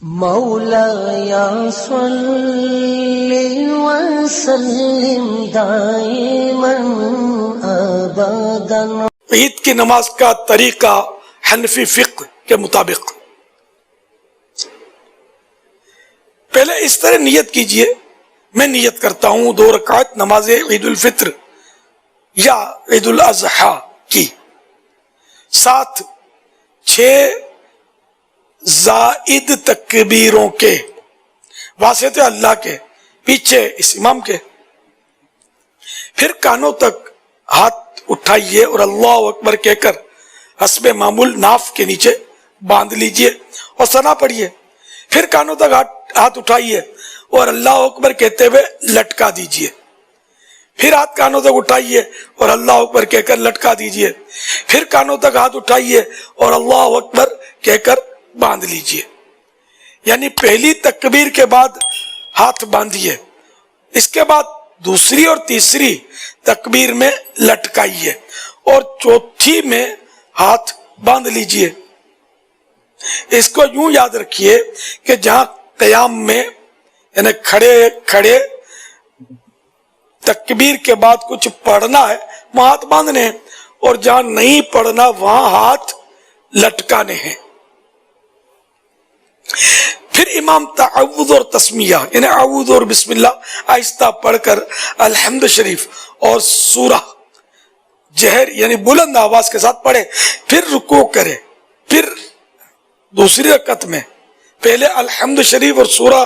مولایا صلی وسلم دائما ابدا۔ عید کی نماز کا طریقہ حنفی فقہ کے مطابق، پہلے اس طرح نیت کیجئے، میں نیت کرتا ہوں 2 رکعت نماز عید الفطر یا عید الاضحیٰ کی، ساتھ 6 زائد تکبیروں کے، واسطے اللہ کے، پیچھے اس امام کے۔ پھر کانوں تک ہاتھ اٹھائیے اور اللہ اکبر کہہ کر حسب معمول ناف کے نیچے باندھ لیجئے اور ثنا پڑھیے۔ پھر کانوں تک ہاتھ اٹھائیے اور اللہ اکبر کہتے ہوئے لٹکا دیجئے۔ پھر ہاتھ کانوں تک اٹھائیے اور اللہ اکبر کہہ کر لٹکا دیجئے۔ پھر کانوں تک ہاتھ اٹھائیے اور اللہ اکبر کہہ کر باندھ لیجئے۔ یعنی پہلی تکبیر کے بعد ہاتھ باندھیے، اس کے بعد دوسری اور تیسری تکبیر میں لٹکائیے اور چوتھی میں ہاتھ باندھ لیجئے۔ اس کو یوں یاد رکھیے کہ جہاں قیام میں یعنی کھڑے تکبیر کے بعد کچھ پڑھنا ہے وہاں ہاتھ باندھنے ہیں، اور جہاں نہیں پڑھنا وہاں ہاتھ لٹکانے ہیں۔ پھر امام تعوذ اور تسمیہ یعنی اعوذ اور بسم اللہ آہستہ پڑھ کر الحمد شریف اور سورہ جہر یعنی بلند آواز کے ساتھ پڑھے، پھر رکوع کرے۔ پھر دوسری رکعت میں پہلے الحمد شریف اور سورہ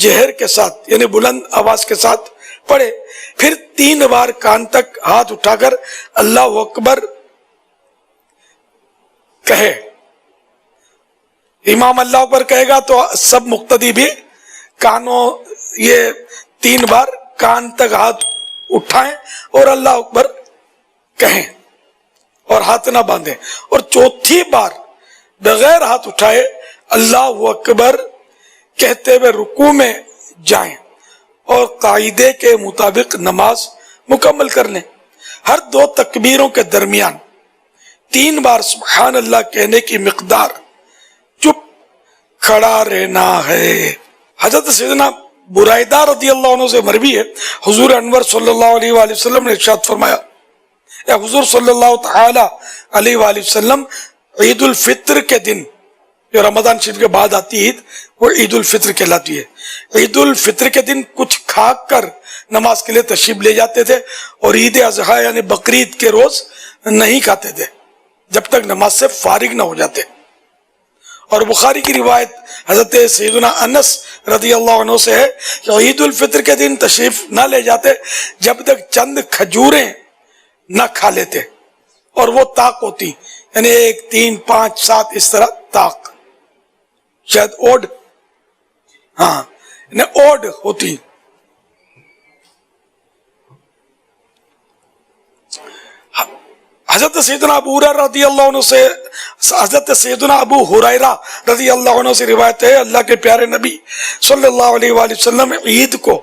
جہر کے ساتھ یعنی بلند آواز کے ساتھ پڑھے، پھر 3 بار کان تک ہاتھ اٹھا کر اللہ اکبر کہے۔ امام اللہ اکبر کہے گا تو سب مقتدی بھی کانوں یہ 3 بار کان تک ہاتھ اٹھائیں اور اللہ اکبر کہیں اور ہاتھ نہ باندھیں، اور چوتھی بار بغیر ہاتھ اٹھائے اللہ اکبر کہتے ہوئے رکوع میں جائیں اور قاعدے کے مطابق نماز مکمل کر لیں۔ ہر 2 تکبیروں کے درمیان 3 بار سبحان اللہ کہنے کی مقدار چپ کھڑا رہنا ہے۔ حضرت سیدنا برائدہ رضی اللہ عنہ سے مروی ہے، حضور انور صلی اللہ علیہ وآلہ وسلم نے ارشاد فرمایا، یا حضور صلی اللہ تعالی علیہ وآلہ وسلم عید الفطر کے دن، جو رمضان شریف کے بعد آتی عید وہ عید الفطر کہلاتی ہے، عید الفطر کے دن کچھ کھا کر نماز کے لیے تشریف لے جاتے تھے، اور عید اضحیٰ یعنی بقرعید کے روز نہیں کھاتے تھے جب تک نماز سے فارغ نہ ہو جاتے۔ اور بخاری کی روایت حضرت سیدنا انس رضی اللہ عنہ سے ہے کہ عید الفطر کے دن تشریف نہ لے جاتے جب تک چند کھجوریں نہ کھا لیتے، اور وہ طاق ہوتی یعنی 1 3 5 7 اس طرح طاق، شاید اوڈ، ہاں یعنی اوڈ ہوتی۔ حضرت سیدنا ابو ہریرہ رضی اللہ عنہ سے رضی اللہ عنہ سے روایت ہے، اللہ کے پیارے نبی صلی اللہ علیہ وآلہ وسلم عید کو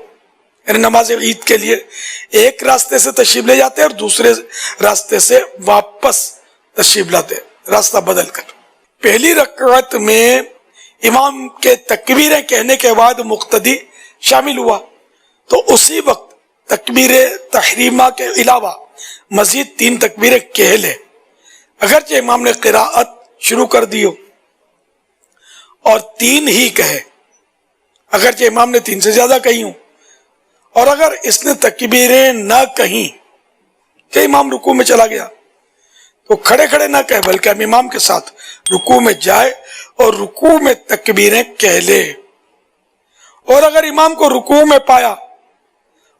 یعنی نماز عید کے لیے ایک راستے سے تشریف لے جاتے اور دوسرے راستے سے واپس تشریف لاتے، راستہ بدل کر۔ پہلی رکعت میں امام کے تکبیریں کہنے کے بعد مقتدی شامل ہوا تو اسی وقت تکبیر تحریمہ کے علاوہ مزید 3 تکبیریں کہہ لے، اگرچہ امام نے قراءت شروع کر دی ہو، اور 3 ہی کہے اگرچہ امام نے 3 سے زیادہ کہی ہوں، اور اگر اس نے تکبیریں نہ کہیں کہ امام رکوع میں چلا گیا تو کھڑے کھڑے نہ کہے بلکہ ہم امام کے ساتھ رکوع میں جائے اور رکوع میں تکبیریں کہہ لے، اور اگر امام کو رکوع میں پایا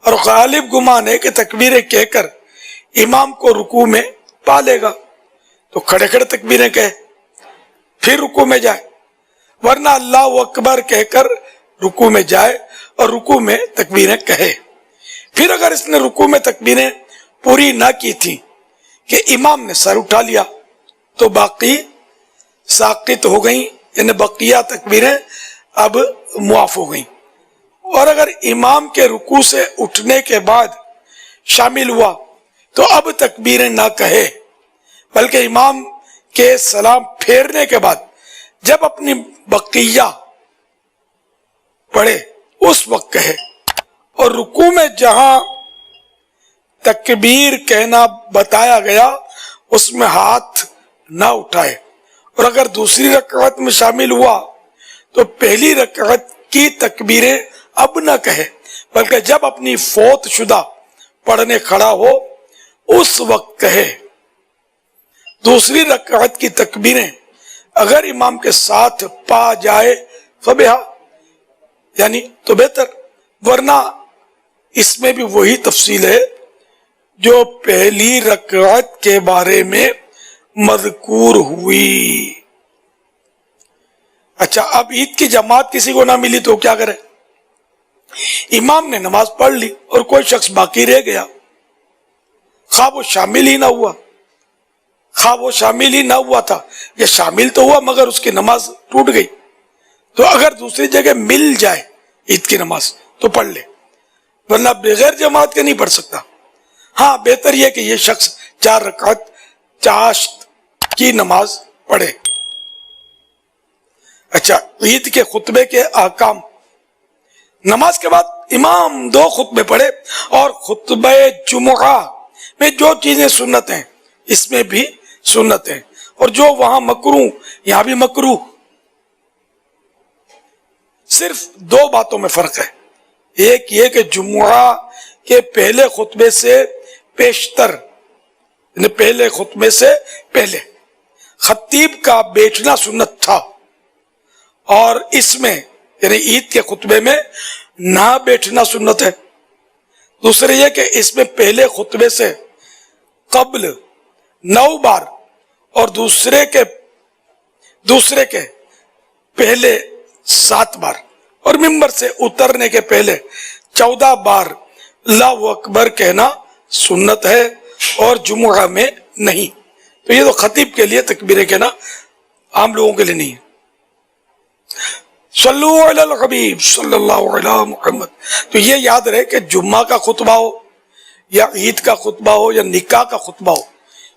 اور غالب گمان ہے کہ تکبیریں کہہ کر امام کو رکوع میں پا لے گا تو کھڑے کھڑے تکبیریں کہے پھر رکوع میں جائے، ورنہ اللہ اکبر کہہ کر رکوع میں جائے اور رکوع میں تکبیریں کہے۔ پھر اگر اس نے رکوع میں تکبیریں پوری نہ کی تھی کہ امام نے سر اٹھا لیا تو باقی ساقط ہو گئیں، یعنی بقیہ تکبیریں اب معاف ہو گئیں، اور اگر امام کے رکوع سے اٹھنے کے بعد شامل ہوا تو اب تکبیریں نہ کہے بلکہ امام کے سلام پھیرنے کے بعد جب اپنی بقیہ پڑھے اس وقت کہے، اور رکوع میں جہاں تکبیر کہنا بتایا گیا اس میں ہاتھ نہ اٹھائے، اور اگر دوسری رکعت میں شامل ہوا تو پہلی رکعت کی تکبیریں اب نہ کہے، بلکہ جب اپنی فوت شدہ پڑھنے کھڑا ہو اس وقت کہے۔ دوسری رکعت کی تکبیریں اگر امام کے ساتھ پا جائے فبہا، یعنی تو بہتر، ورنہ اس میں بھی وہی تفصیل ہے جو پہلی رکعت کے بارے میں مذکور ہوئی۔ اچھا، اب عید کی جماعت کسی کو نہ ملی تو کیا کرے؟ امام نے نماز پڑھ لی اور کوئی شخص باقی رہ گیا، خواہ وہ شامل ہی نہ ہوا تھا یا شامل تو ہوا مگر اس کی نماز ٹوٹ گئی، تو اگر دوسری جگہ مل جائے عید کی نماز تو پڑھ لے، ورنہ بغیر جماعت کے نہیں پڑھ سکتا۔ ہاں، بہتر یہ کہ یہ شخص 4 رکعت چاشت کی نماز پڑھے۔ اچھا، عید کے خطبے کے احکام۔ نماز کے بعد امام 2 خطبے پڑھے، اور خطبہ جمعہ میں جو چیزیں سنت ہیں اس میں بھی سنت ہیں، اور جو وہاں مکروہ یہاں بھی مکروہ۔ صرف 2 باتوں میں فرق ہے، ایک یہ کہ جمعہ کے پہلے خطبے سے پیشتر، یعنی پہلے خطبے سے پہلے خطیب کا بیٹھنا سنت تھا، اور اس میں یعنی عید کے خطبے میں نہ بیٹھنا سنت ہے۔ دوسرے یہ کہ اس میں پہلے خطبے سے قبل 9 بار اور دوسرے کے پہلے 7 بار اور ممبر سے اترنے کے پہلے 14 بار اللہ اکبر کہنا سنت ہے، اور جمعہ میں نہیں۔ تو یہ تو خطیب کے لیے تکبیریں کہنا، عام لوگوں کے لیے نہیں ہے۔ صلو علی الحبیب صلی اللہ علی محمد۔ تو یہ یاد رہے کہ جمعہ کا خطبہ ہو یا عید کا خطبہ ہو یا نکاح کا خطبہ ہو،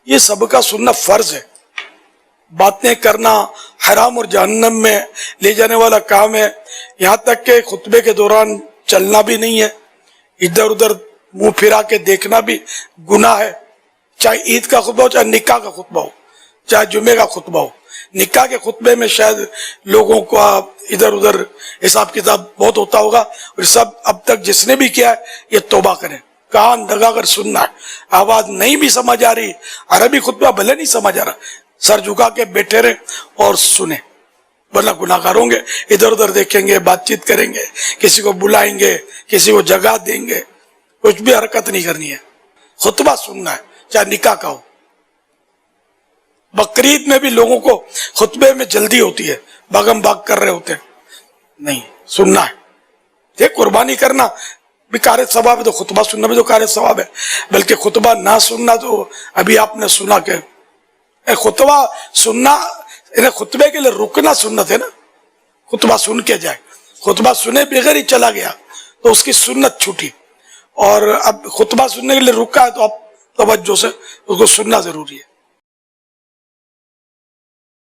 یہ سب کا سننا فرض ہے۔ باتیں کرنا حرام اور جہنم میں لے جانے والا کام ہے، یہاں تک کہ خطبے کے دوران چلنا بھی نہیں ہے، ادھر ادھر منہ پھرا کے دیکھنا بھی گناہ ہے، چاہے عید کا خطبہ ہو، چاہے نکاح کا خطبہ ہو، چاہے جمعے کا خطبہ ہو۔ نکاح کے خطبے میں شاید لوگوں کو ادھر ادھر حساب کتاب بہت ہوتا ہوگا، اور سب اب تک جس نے بھی کیا ہے یہ توبہ کریں، کان لگا کر سننا ہے۔ آواز نہیں بھی سمجھ آ رہی، عربی خطبہ بھلے نہیں سمجھ آ رہا، سر جھکا کے بیٹھے رہیں اور سنیں، ورنہ گناہ گار ہوں گے۔ ادھر ادھر دیکھیں گے، بات چیت کریں گے، کسی کو بلائیں گے، کسی کو جگہ دیں گے، کچھ بھی حرکت نہیں کرنی ہے، خطبہ سننا ہے، چاہے نکاح کا ہو۔ بقرعید میں بھی لوگوں کو خطبے میں جلدی ہوتی ہے، بھاگم بھاگ کر رہے ہوتے ہیں، نہیں، سننا ہے۔ یہ قربانی کرنا بھی کار ثواب ہے، تو خطبہ سننا بھی تو کار ثواب ہے، بلکہ خطبہ نہ سننا تو ابھی آپ نے سنا کہ خطبہ سننا، خطبے کے لیے رکنا سنت ہے نا، خطبہ سن کے جائے، خطبہ سنے بغیر ہی چلا گیا تو اس کی سنت چھوٹی، اور اب خطبہ سننے کے لیے رکا ہے تو اب توجہ سے اس کو سننا ضروری ہے۔